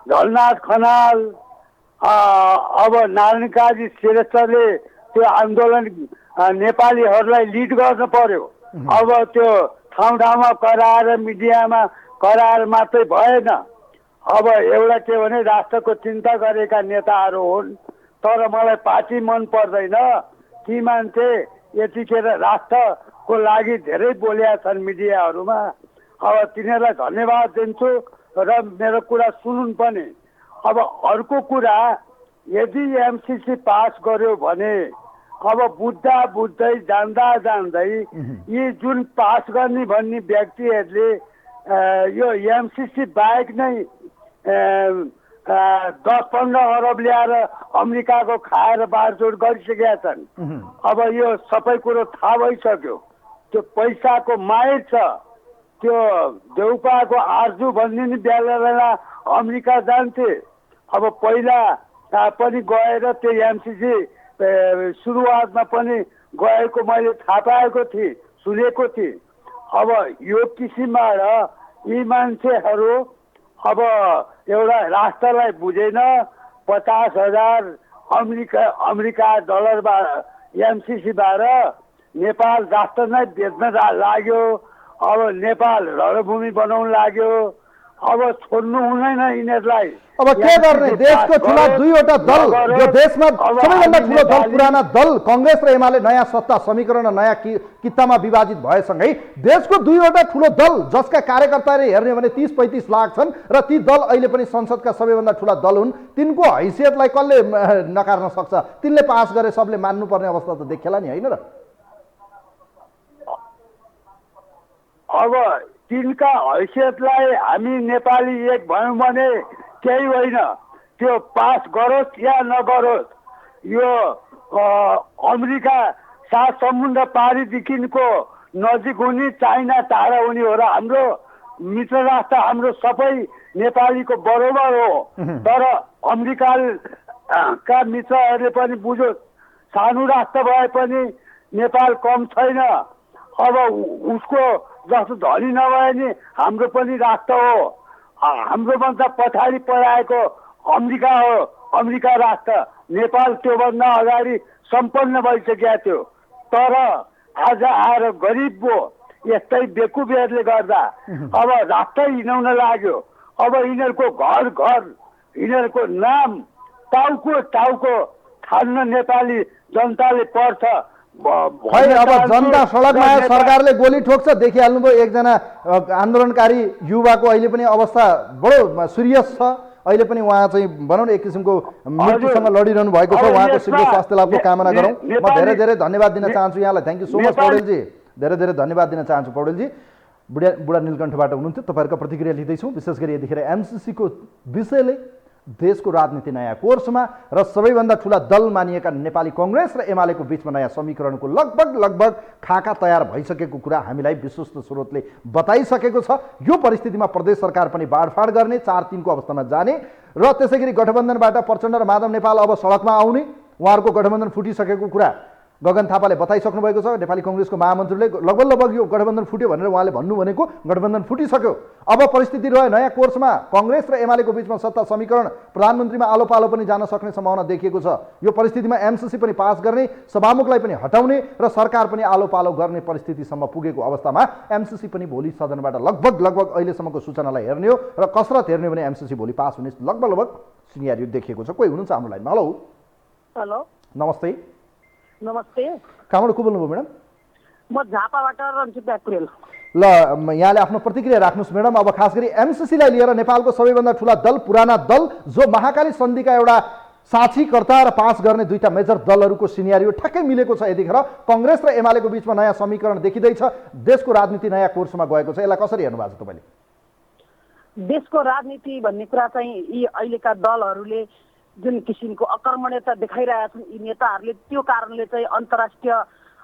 [SPEAKER 5] झलनाथ खनाल, अब नारायण काजी श्रेष्ठले त्यो आन्दोलन नेपालीहरूलाई लिड गर्न पर्यो। अब त्यो ठाउँ ठाउँमा कराएर मिडियामा कराएर मात्रै भएन। अब एउटा के भने राष्ट्रको चिन्ता गरेका नेताहरू हुन्, तर मलाई पार्टी मन पर्दैन। ती मान्छे यतिखेर राष्ट्रको लागि धेरै बोलेका छन् मिडियाहरूमा। अब तिनीहरूलाई धन्यवाद दिन्छु र मेरो कुरा सुनुन् पनि। अब अर्को कुरा, यदि एमसीसी पास गर्यो भने अब बुझ्दै जान्दै यी जुन पास गर्ने भन्ने व्यक्तिहरूले यो एमसीसी बाहेक नै 10-15 अरब ल्याएर अमेरिकाको खाएर बाँडचुँड गरिसकेका छन्। अब यो सबै कुरो थाहा भइसक्यो। त्यो पैसाको माहिर छ। त्यो देउपाको आर्जु भन्ने नि बेला अमेरिका जान्थे। अब पहिला पनि गएर त्यो एमसीसी सुरुवातमा पनि गएको मैले थाहा पाएको थिएँ, सुनेको थिएँ। अब यो किसिमबाट यी मान्छेहरू अब एउटा राष्ट्रलाई बुझेन। 50,000 अमेरिका डलरबाट एमसीसीबाट नेपाल राष्ट्र नै बेच्न लाग्यो। अब नेपाल रणभूमि बनाउन लाग्यो। अब छोड्नु हुँदैन यिनीहरूलाई।
[SPEAKER 1] अब के गर्ने? देशको ठुला 2वटा दल, यो देशमा सबैभन्दा ठुलो दल पुराना दल कङ्ग्रेस र एमाले नयाँ सत्ता समीकरण र नयाँ कित्तामा विभाजित भएसँगै देशको 2वटा ठुलो दल जसका कार्यकर्ताले हेर्ने भने 30-35 लाख छन् र ती दल अहिले पनि संसदका सबैभन्दा ठुला दल हुन्। तिनको हैसियतलाई कसले नकार्न सक्छ? तिनले पास गरे सबले मान्नुपर्ने अवस्था त देखिएला नि, होइन र?
[SPEAKER 5] अब तिनका हैसियतलाई हामी नेपाली एक भयौँ भने केही होइन। त्यो पास गरोस् या नगरोस्, यो अमेरिका सात समुद्र पारीदेखिको नजिक हुने, चाइना टाढा हुने हो र हाम्रो मित्र राष्ट्र हाम्रो सबै नेपालीको बरोबर हो। तर अमेरिकाका मित्रहरूले पनि बुझोस्, सानो राष्ट्र भए पनि नेपाल कम छैन। अब उसको जस्तो धनी नभए नि हाम्रो पनि राष्ट्र हो। हाम्रोभन्दा पछाडि पराएको अमेरिका हो, अमेरिका राष्ट्र। नेपाल त्योभन्दा अगाडि सम्पन्न भइसकेको थियो। तर आज आएर गरिब भयो यस्तै बेकुबेहरूले गर्दा अब राष्ट्र हिँडाउन लाग्यो। अब यिनीहरूको घर घर, यिनीहरूको नाम टाउको
[SPEAKER 7] फाल्न नेपाली जनताले पर्छ
[SPEAKER 1] खै अब जनता सडकमा आयो सरकारले गोली ठोक्छ देखिहाल्नुभयो एकजना आन्दोलनकारी युवाको अहिले पनि अवस्था बडो सिरियस छ अहिले पनि उहाँ चाहिँ भनौँ न एक किसिमको मृत्युसँग लडिरहनु भएको छ उहाँको शीघ्र स्वास्थ्य लाभको कामना गरौँ म धेरै धेरै धन्यवाद दिन चाहन्छु यहाँलाई थ्याङ्क यू सो मच पौडेलजी धेरै धेरै धन्यवाद दिन चाहन्छु पौडेलजी बुढा नीलकण्ठबाट हुनुहुन्थ्यो तपाईँहरूको प्रतिक्रिया लिँदैछौँ विशेष गरी यतिखेर एमसिसीको विषयले देशको राजनीति नयाँ कोर्समा र सबैभन्दा ठुला दल मानिएका नेपाली कङ्ग्रेस र एमालेको बीचमा नयाँ समीकरणको लगभग खाका तयार भइसकेको कुरा हामीलाई विश्वस्त स्रोतले बताइसकेको छ यो परिस्थितिमा प्रदेश सरकार पनि बाँडफाँड गर्ने 4-3 को अवस्थामा जाने र त्यसै गरी गठबन्धनबाट प्रचण्ड र माधव नेपाल अब सडकमा आउने उहाँहरूको गठबन्धन फुटिसकेको कुरा गगन थापाले बताइसक्नु भएको छ नेपाली कङ्ग्रेसको महामन्त्रीले लगभग यो गठबन्धन फुट्यो भनेर उहाँले भन्नु भनेको गठबन्धन फुटिसक्यो अब परिस्थिति रह्यो नयाँ कोर्समा कङ्ग्रेस र एमालेको बीचमा सत्ता समीकरण प्रधानमन्त्रीमा आलो पालो पनि जान सक्ने सम्भावना देखिएको छ यो परिस्थितिमा एमसिसी पनि पास गर्ने सभामुखलाई पनि हटाउने र सरकार पनि आलो पालो गर्ने परिस्थितिसम्म पुगेको अवस्थामा एमसिसी पनि भोलि सदनबाट लगभग अहिलेसम्मको सूचनालाई हेर्ने हो र कसरत हेर्ने हो भने एमसिसी भोलि पास हुने लगभग सिनेरियो देखिएको छ कोही हुनुहुन्छ हाम्रो लाइनमा
[SPEAKER 8] हेलो
[SPEAKER 1] नमस्ते
[SPEAKER 8] नमस्ते
[SPEAKER 1] कहाँबाट को बोल्नुभयो म्याडम
[SPEAKER 8] म झापाबाट रन्जित ब्याकुरेल
[SPEAKER 1] ल यहाँले आफ्नो प्रतिक्रिया राख्नुहोस् म्याडम अब खास गरी एमसिसीलाई लिएर नेपालको सबैभन्दा ठुला दल पुराना दल जो महाकाली सन्धिका एउटा साक्षीकर्ता र पास गर्ने दुईटा मेजर दलहरूको सिनेरियो ठ्याक्कै मिलेको छ यतिखेर कङ्ग्रेस र एमालेको बीचमा नयाँ समीकरण देखिँदैछ देशको राजनीति नयाँ कोर्समा गएको छ यसलाई कसरी हेर्नु भएको छ तपाईँले
[SPEAKER 8] देशको राजनीति भन्ने कुरा चाहिँ यी अहिलेका दलहरूले जुन किसिमको अकर्मण्यता देखाइरहेका छन् यी नेताहरूले त्यो कारणले चाहिँ अन्तर्राष्ट्रिय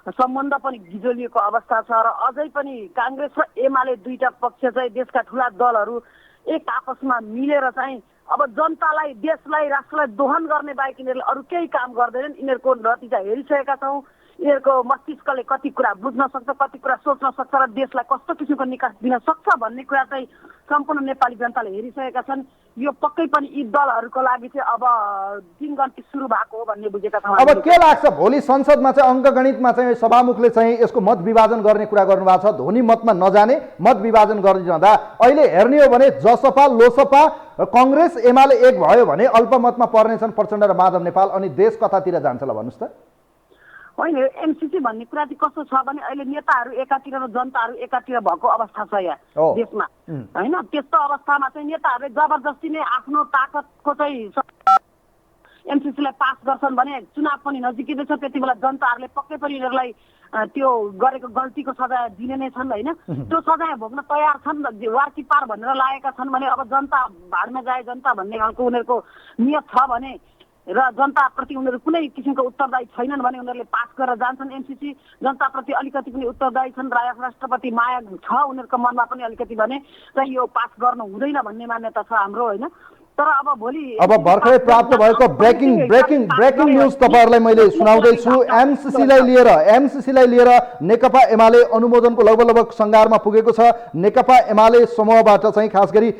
[SPEAKER 8] सम्बन्ध पनि गिजोलिएको अवस्था छ र अझै पनि काङ्ग्रेस र एमाले दुईटा पक्ष चाहिँ देशका ठुला दलहरू एक आपसमा मिलेर चाहिँ अब जनतालाई देशलाई राष्ट्रलाई दोहन गर्ने बाहेक यिनीहरूले अरू केही काम गर्दैनन् यिनीहरूको नतिजा हेरिसकेका छौँ यिनीहरूको मस्तिष्कले कति कुरा बुझ्न सक्छ कति कुरा सोच्न सक्छ र देशलाई कस्तो किसिमको निकास दिन सक्छ भन्ने कुरा चाहिँ सम्पूर्ण नेपाली जनताले हेरिसकेका छन् यो पक्कै पनि यी दलहरूको लागि चाहिँ अब दिनगन्ती सुरु भएको हो भन्ने बुझेका छौँ
[SPEAKER 1] अब के लाग्छ भोलि संसदमा चाहिँ अङ्कगणितमा चाहिँ सभामुखले चाहिँ यसको मत विभाजन गर्ने कुरा गर्नुभएको छ ध्वनि मतमा नजाने मत विभाजन गरिरहँदा अहिले हेर्ने हो भने जसपा लोसपा कङ्ग्रेस एमाले एक भयो भने अल्पमतमा पर्नेछन् प्रचण्ड र माधव नेपाल अनि देश कतातिर जान्छ ल भन्नुहोस् त
[SPEAKER 8] होइन एमसिसी भन्ने कुरा चाहिँ कस्तो छ भने अहिले नेताहरू एकातिर र जनताहरू एकातिर भएको अवस्था छ यहाँ देशमा होइन त्यस्तो अवस्थामा चाहिँ नेताहरूले जबरजस्ती नै आफ्नो ताकतको चाहिँ एमसिसीलाई पास गर्छन् भने चुनाव पनि नजिकै छ त्यति बेला जनताहरूले पक्कै पनि यिनीहरूलाई त्यो गरेको गल्तीको सजाय दिने नै छन् होइन त्यो सजाय भोग्न तयार छन् वार्की पार भनेर लागेका छन् भने अब जनता भाडमा जाए जनता भन्ने खालको उनीहरूको नियत छ भने र जनताप्रति उनीहरू कुनै किसिमको उत्तरदायी छैनन् भने उनीहरूले पास गरेर जान्छन् एमसिसी जनताप्रति अलिकति पनि उत्तरदायी छन् राष्ट्रपति माया छ उनीहरूको मनमा पनि अलिकति भने चाहिँ यो पास गर्नु हुँदैन भन्ने मान्यता छ हाम्रो होइन तर अब भोलि
[SPEAKER 1] अब भर्खरै प्राप्त भएको ब्रेकिङ न्युज तपाईहरुलाई मैले सुनाउँदैछु एमसिसीलाई लिएर नेकपा एमाले अनुमोदनको लगभग संगारमा पुगेको छ नेकपा एमाले समूहबाट चाहिँ खास गरी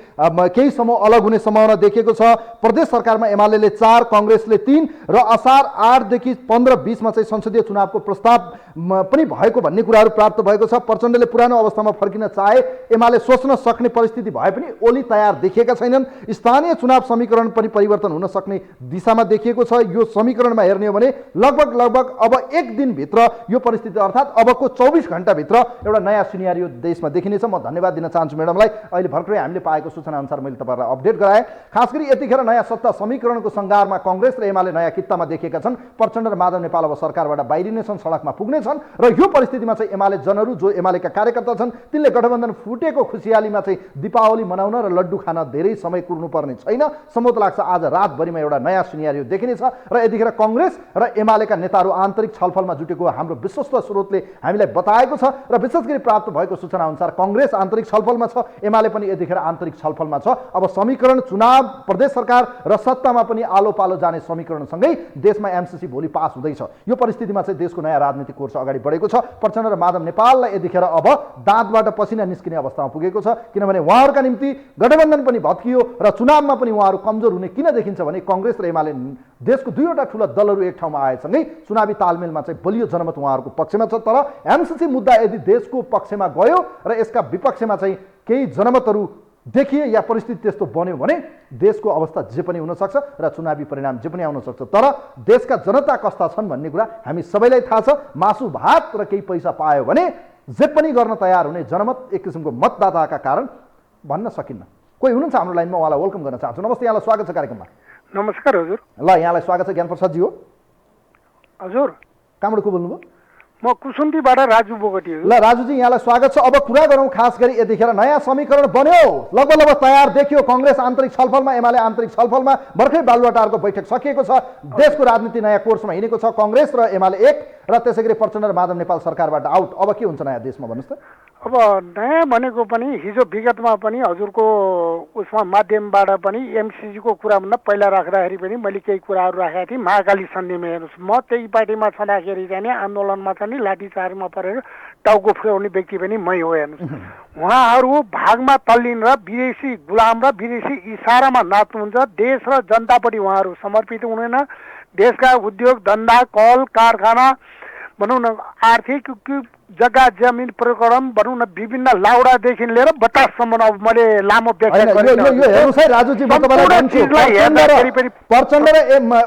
[SPEAKER 1] केही समूह अलग हुने सम्भावना देखिएको छ प्रदेश सरकारमा एमालेले 4 कांग्रेसले 3 र असार 8 देखि 15-20 मा चाहिँ संसदीय चुनावको प्रस्ताव पनि भएको भन्ने कुराहरू प्राप्त भएको छ प्रचण्डले पुरानो अवस्थामा फर्किन चाहे एमाले सोच्न सक्ने परिस्थिति भए पनि ओली तयार देखिएका छैनन् स्थानीय चुनाव समीकरण पनि परिवर्तन हुन सक्ने दिशामा देखिएको छ यो समीकरणमा हेर्ने हो भने लगभग अब एक दिन भित्र यो परिस्थिति अर्थात अबको 24 घण्टा भित्र एउटा नयाँ सिनेरियो देशमा देखिनेछ म धन्यवाद दिन चाहन्छु म्याडमलाई अहिले भर्खरै हामीले पाएको सूचना अनुसार मैले तपाईहरुलाई अपडेट गराए खास गरी यतिखेर नयाँ सत्ता समीकरणको संगारमा कांग्रेस र एमाले नयाँ कित्तामा देखिएका छन् प्रचण्ड र माधव नेपाल अब सरकारबाट बाहिरिने छन् सडकमा पुग्ने छन् र यो परिस्थितिमा चाहिँ एमाले जनहरू जो एमालेका कार्यकर्ता छन् तिनले गठबन्धन फुटेको खुसियालीमा चाहिँ दीपावली मनाउन र लड्डु खान धेरै समय कुर्नु पर्ने छैन सम्भवतः लाग्छ आज रातभरिमा एउटा नयाँ सिनेरियो देखिनेछ र यतिखेर कांग्रेस र एमालेका नेताहरू आन्तरिक छलफलमा जुटेको हाम्रो विश्वस्त स्रोतले हामीलाई बताएको छ र विशेष गरी प्राप्त भएको सूचना अनुसार कांग्रेस आन्तरिक छलफलमा छ एमाले पनि यतिखेर आन्तरिक छलफलमा छ अब समीकरण चुनाव प्रदेश सरकार र सत्तामा पनि आलो पालो जाने समीकरणसँगै देशमा एमसिसी भोलि पास हुँदैछ यो परिस्थितिमा चाहिँ देशको नयाँ राजनीतिक कोर्स अगाडि बढेको छ प्रचण्ड र माधव नेपाललाई यतिखेर अब दाँतबाट पसिना निस्किने अवस्थामा पुगेको छ किनभने उहाँहरूका निम्ति गठबन्धन पनि भत्कियो र चुनावमा पनि उहाँहरू कमजोर हुने किन देखिन्छ भने कांग्रेस र एमाले देशको दुईवटा ठूला दलहरू एक ठाउँमा आएसँगै चुनावी तालमेलमा चाहिँ बलियो जनमत उहाँहरूको पक्षमा छ तर एमसिसी मुद्दा यदि देशको पक्षमा गयो र यसका विपक्षमा चाहिँ केही जनमतहरू देखिए या परिस्थिति त्यस्तो बन्यो भने देशको अवस्था जे पनि हुनसक्छ र चुनावी परिणाम जे पनि आउन सक्छ। तर देशका जनता कस्ता छन् भन्ने कुरा हामी सबैलाई थाहा छ। मासु भात र केही पैसा पायो भने जे पनि गर्न तयार हुने जनमत एक किसिमको मतदाताका कारण भन्न सकिन्न। कोही हुनुहुन्छ हाम्रो लाइनमा, उहाँलाई वेलकम गर्न चाहन्छु। नमस्ते, यहाँलाई स्वागत छ कार्यक्रममा।
[SPEAKER 9] नमस्कार हजुर।
[SPEAKER 1] ल, यहाँलाई स्वागत छ। ज्ञान प्रसादजी हो
[SPEAKER 9] हजुर।
[SPEAKER 1] कहाँबाट को बोल्नुभयो?
[SPEAKER 9] म कुसुन्तीबाट राजु बोगटी।
[SPEAKER 1] ल राजुजी, यहाँलाई स्वागत छ। अब कुरा गरौँ खास गरी यतिखेर नयाँ समीकरण बन्यो, लगभग तयार देखियो। कांग्रेस आन्तरिक छलफलमा, एमाले आन्तरिक छलफलमा, भर्खरै बालुवाटारको बैठक सकिएको छ। देशको राजनीति नयाँ कोर्समा हिँडेको छ। कांग्रेस र एमाले एक र त्यसै गरी प्रचण्ड र माधव नेपाल सरकारबाट आउट। अब के हुन्छ नयाँ देशमा भन्नुहोस् त?
[SPEAKER 9] अब नयाँ भनेको पनि हिजो विगतमा पनि हजुरको उसमा माध्यमबाट पनि एमसिसीको कुरा भन्दा पहिला राख्दाखेरि पनि मैले केही कुराहरू राखेका थिएँ। महाकाली सन्धिमा हेर्नुहोस्, म त्यही पार्टीमा छँदाखेरि चाहिँ आन्दोलनमा चाहिँ लाठीचार्जमा परेर टाउको फुटाउने व्यक्ति पनि मै हो। हेर्नुहोस्, उहाँहरू भागमा तल्लिन र विदेशी गुलाम र विदेशी इसारामा नाच्नुहुन्छ। देश र जनतापट्टि उहाँहरू समर्पित हुँदैन। देशका उद्योग धन्दा, कल कारखाना भनौँ न, आर्थिक जग्गा जमिन प्रकरण भनौँ न, विभिन्न लाउडादेखि लिएर बताससम्म अब मैले लामो व्याख्या
[SPEAKER 1] हेर्नुहोस् है राजुजी, म तपाईँलाई भन्छु, प्रचण्ड र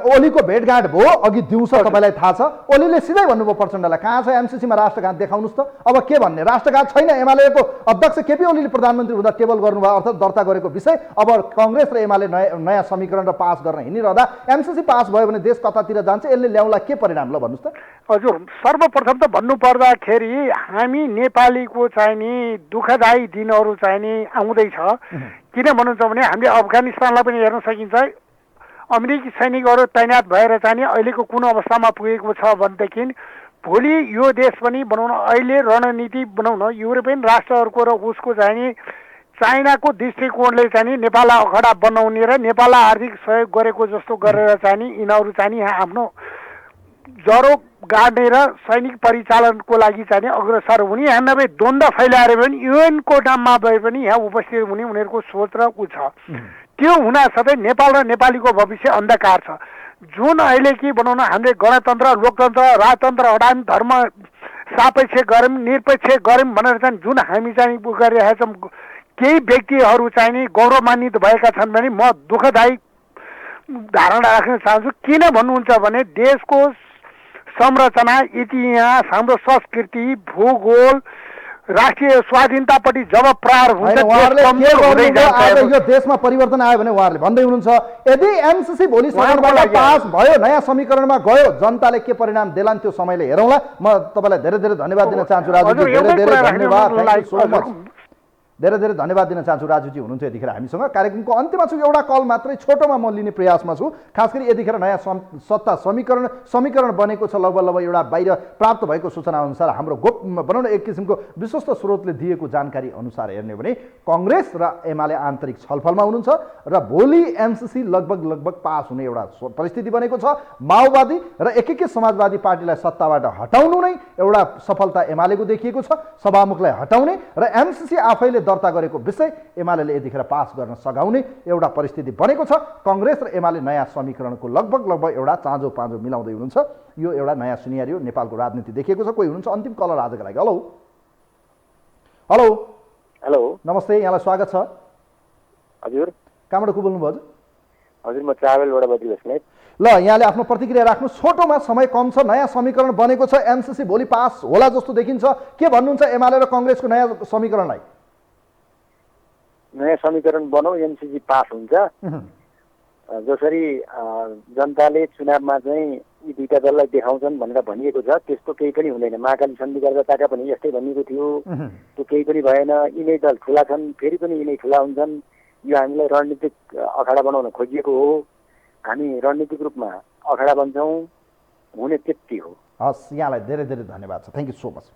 [SPEAKER 1] ओलीको भेटघाट भयो अघि दिउँसो। तपाईँलाई थाहा छ ओलीले सिधै भन्नुभयो प्रचण्डलाई, कहाँ छ एमसिसीमा राष्ट्रघात देखाउनुहोस् त। अब के भन्ने, राष्ट्रघात छैन। एमालेको अध्यक्ष केपी ओलीले प्रधानमन्त्री हुँदा टेबल गर्नुभयो, अर्थात् दर्ता गरेको विषय। अब कांग्रेस र एमाले नयाँ समीकरण र पास गर्न हिँडिरहँदा एमसिसी पास भयो भने देश कतातिर जान्छ, यसले ल्याउला के परिणाम ल भन्नुहोस् त?
[SPEAKER 9] हजुर, सर्वप्रथम त भन्नुपर्दाखेरि हामी नेपालीको चाहिँ नि दुःखदायी दिनहरू चाहिँ नि आउँदैछ। किन भन्नुहुन्छ भने हामीले अफगानिस्तानलाई पनि हेर्न सकिन्छ। अमेरिकी सैनिकहरू तैनात भएर चाहिँ नि अहिलेको कुन अवस्थामा पुगेको छ भनेदेखि भोलि यो देश पनि भनौँ न, अहिले रणनीति भनौँ न, युरोपियन राष्ट्रहरूको र उसको चाहिँ नि चाइनाको दृष्टिकोणले चाहिँ नि नेपाललाई अखडा बनाउने र नेपाललाई आर्थिक सहयोग गरेको जस्तो गरेर चाहिँ नि यिनीहरू चाहिँ नि आफ्नो जरो गाड्ने र सैनिक परिचालनको लागि चाहिँ अग्रसर हुने, यहाँ नभए द्वन्द्व फैलाएर पनि युएनको नाममा भए पनि यहाँ उपस्थित हुने उनीहरूको सोच र ऊ छ। त्यो हुनासाथै नेपाल र नेपालीको भविष्य अन्धकार छ। जुन अहिले कि भनौँ न, हामीले गणतन्त्र, लोकतन्त्र, राजतन्त्र हटायौँ, धर्म सापेक्ष गऱ्यौँ, निरपेक्ष गऱ्यौँ भनेर चाहिँ जुन हामी चाहिँ गरिरहेका छौँ, केही व्यक्तिहरू चाहिँ नि गौरवमान्वित भएका छन् भने म दुःखदायी धारणा राख्न चाहन्छु। किन भन्नुहुन्छ भने देशको संरचना, इतिहास, हाम्रो संस्कृति, भूगोल, राष्ट्रिय स्वाधीनतापट्टि जब प्रहार हुन्छ
[SPEAKER 1] यो देशमा परिवर्तन आयो भने उहाँहरूले भन्दै हुनुहुन्छ यदि एमसिसी भोलि सदनबाट पास भयो, नयाँ समीकरणमा गयो, जनताले के परिणाम देलान् त्यो समयले हेरौँला। म तपाईँलाई धेरै धेरै धन्यवाद दिन चाहन्छु राजुजी। धेरै धेरै धन्यवाद दिन चाहन्छु राजुजी हुनुहुन्थ्यो यतिखेर हामीसँग। कार्यक्रमको अन्त्यमा छु, एउटा कल मात्रै छोटोमा म लिने प्रयासमा छु। खास गरी यतिखेर नयाँ सत्ता समीकरण बनेको छ। लगभग एउटा बाहिर प्राप्त भएको सूचना अनुसार, हाम्रो भनौँ न एक किसिमको विश्वस्त स्रोतले दिएको जानकारी अनुसार हेर्ने भने कांग्रेस र एमाले आन्तरिक छलफलमा हुनुहुन्छ र भोलि एमसिसी लगभग पास हुने एउटा परिस्थिति बनेको छ। माओवादी र एकीकृत समाजवादी पार्टीलाई सत्ताबाट हटाउनु नै एउटा सफलता एमालेको देखिएको छ, सभामुखलाई हटाउने र एमसिसी आफैले दर्ता गरेको विषय एमाले यतिखेर पास गर्न सघाउने एउटा परिस्थिति बनेको छ। कांग्रेस र एमाले नयाँ समीकरणको लगभग एउटा चाँजो पाँजो मिलाउँदै हुनुहुन्छ। यो एउटा नयाँ सिनेरियो नेपालको राजनीति देखिएको छ। कोही हुनुहुन्छ अन्तिम कलर आजको लागि? हेलो हेलो
[SPEAKER 10] हेलो,
[SPEAKER 1] नमस्ते, यहाँलाई स्वागत छ।
[SPEAKER 10] हजुर,
[SPEAKER 1] कहाँबाट को बोल्नुभयो?
[SPEAKER 10] हजुर म ट्राभलबाट बसिबस्ने।
[SPEAKER 1] ल, यहाँले आफ्नो प्रतिक्रिया राख्नु, छोटोमा, समय कम छ। नयाँ समीकरण बनेको छ, एमसिसी भोलि पास होला जस्तो देखिन्छ। के भन्नुहुन्छ एमाले र कांग्रेसको नयाँ समीकरणलाई?
[SPEAKER 10] नयाँ समीकरण बनाऊ, एमसिसी पास हुन्छ। जसरी जनताले चुनावमा चाहिँ यी दुईटा दललाई देखाउँछन् भनेर भनिएको छ, त्यस्तो केही पनि हुँदैन। महाकाली सन्धि गर्दा ताका पनि यस्तै भनिएको थियो, त्यो केही पनि भएन। यिनै दल ठुला छन्, फेरि पनि यिनै ठुला हुन्छन्। यो हामीलाई रणनीतिक अखाडा बनाउन खोजिएको हो। हामी रणनीतिक रूपमा अखाडा बन्छौँ, हुने त्यति हो।
[SPEAKER 1] हस्, यहाँलाई धेरै धेरै धन्यवाद छ। Thank you so much.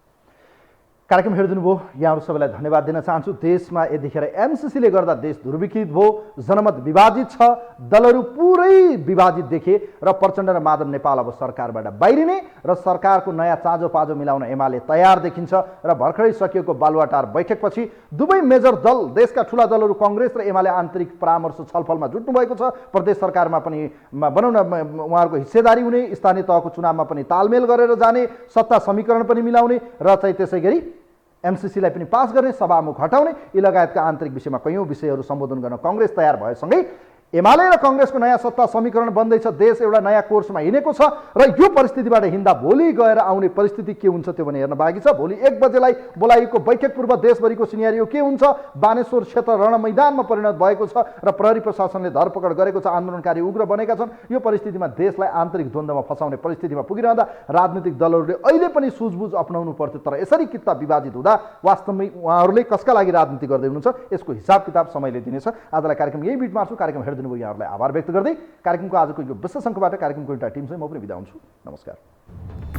[SPEAKER 1] कार्यक्रम हेरिदिनु भयो, यहाँहरू सबैलाई धन्यवाद दिन चाहन्छु। देशमा यतिखेर एमसिसीले गर्दा देश दुर्विकृत भयो, जनमत विभाजित छ, दलहरू पुरै विभाजित देखे र प्रचण्ड र माधव नेपाल अब सरकारबाट बाहिरिने र सरकारको नयाँ चाँजो पाँजो मिलाउन एमाले तयार देखिन्छ। र भर्खरै सकिएको बालुवाटार बैठकपछि दुवै मेजर दल, देशका ठुला दलहरू कांग्रेस र एमाले आन्तरिक परामर्श छलफलमा जुट्नु भएको छ। प्रदेश सरकारमा पनि भनौँ न उहाँहरूको हिस्सेदारी हुने, स्थानीय तहको चुनावमा पनि तालमेल गरेर जाने, सत्ता समीकरण पनि मिलाउने र चाहिँ त्यसै गरी एमसिसीलाई पनि पास गर्ने, सभामुख हटाउने यी लगायतका आन्तरिक विषयमा कैयौँ विषयहरू सम्बोधन गर्न कङ्ग्रेस तयार भएसँगै एमाले र कङ्ग्रेसको नयाँ सत्ता समीकरण बन्दैछ। देश एउटा नयाँ कोर्समा हिँडेको छ र यो परिस्थितिबाट हिँड्दा भोलि गएर आउने परिस्थिति के हुन्छ त्यो भने हेर्न बाँकी छ। भोलि 1 बजेलाई बोलाइएको बैठक पूर्व देशभरिको सिनेरियो के हुन्छ? बानेश्वर क्षेत्र रणमैदानमा परिणत भएको छ र प्रहरी प्रशासनले धरपकड गरेको छ, आन्दोलनकारी उग्र बनेका छन्। यो परिस्थितिमा देशलाई आन्तरिक द्वन्द्वमा फसाउने परिस्थितिमा पुगिरहँदा राजनीतिक दलहरूले अहिले पनि सुझबुझ अपनाउनु पर्थ्यो। तर यसरी किता विभाजित हुँदा वास्तवमै उहाँहरूले कसका लागि राजनीति गर्दै हुनुहुन्छ यसको हिसाब किताब समयले दिनेछ। आजलाई कार्यक्रम यही बिट मार्छु। कार्यक्रम हेर्दै यहाँहरूलाई आभार व्यक्त गर्दै कार्यक्रमको आजको यो विशेष अङ्कबाट कार्यक्रमको एउटा टिम चाहिँ म पनि बिदा हुन्छु। नमस्कार।